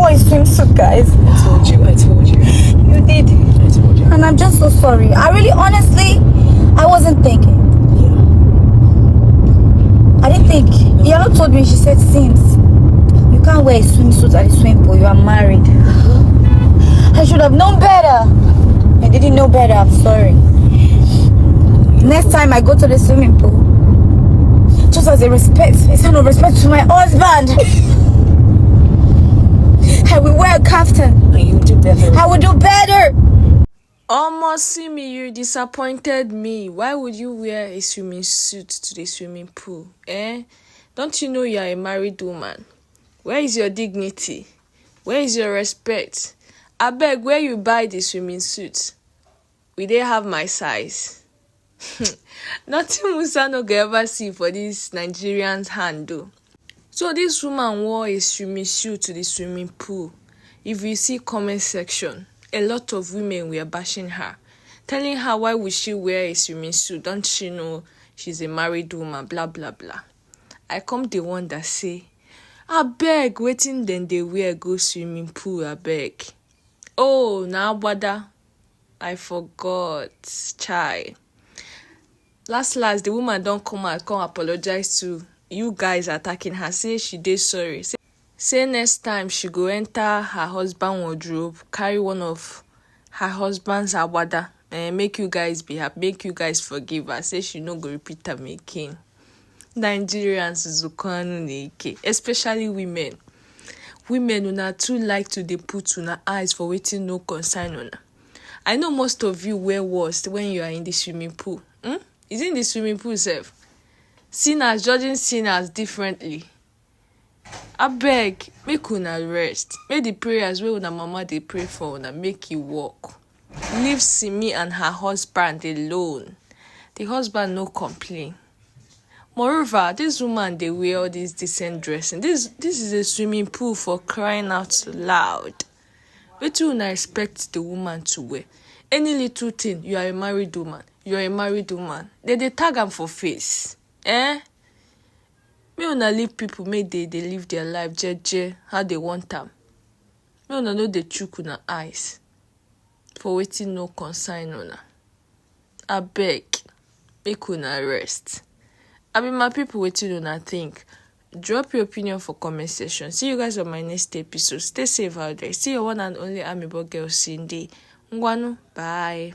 wore a swimsuit, guys. I told you. You did. I told you. And I'm just so sorry. I really, honestly, I wasn't thinking. Yeah. I didn't think. Yellow told me, she said, Sims, you can't wear a swimsuit at the swimming pool. You are married. I should have known better. I didn't know better. I'm sorry. Next time I go to the swimming pool, just as a sign of respect to my husband, I will wear a kaftan. And you do better. I will do better. Almost Simi, you disappointed me. Why would you wear a swimming suit to the swimming pool? Don't you know you are a married woman? Where is your dignity? Where is your respect? I beg, where you buy the swimming suit? We dey have my size. Nothing Musa no go ever see for this Nigerian's hand though. So this woman wore a swimming suit to the swimming pool. If you see comment section, a lot of women were bashing her, telling her why would she wear a swimming suit? Don't she know she's a married woman? Blah blah blah. I come the one that say, I beg, waiting then they wear go swimming pool, I beg. Oh, now wada. I forgot. Chaii. Last, the woman don't come apologize to you guys attacking her. Say she did sorry. Say next time she go enter her husband wardrobe, carry one of her husband's awada, and make you guys be happy, make you guys forgive her. Say she no go repeat her making. Nigerians zukanu neke, especially women. Women una too like to dey put una eyes for waiting no concern una. I know most of you wear worst when you are in the swimming pool. Is in the swimming pool self? Sinners judging sinners differently. I beg, make una rest. Make the prayers wey una mama dey pray for una make you work. Leave Simi and her husband alone. The husband no complain. Moreover, this woman dey wear all this decent dressing. This is a swimming pool, for crying out loud. Wetin una expect the woman to wear? Any little thing, you are a married woman. You are a married woman. They tag am for face. May una leave people, make they live their life jeje how they want am. May una no dey chook una eyes for wetin no concern una. Abeg, make una rest. I mean, my people, wetin una think? Drop your opinion for comment section. See you guys on my next episode. Stay safe out there. See your one and only amiable girl Cindy. Ngwanu, bye.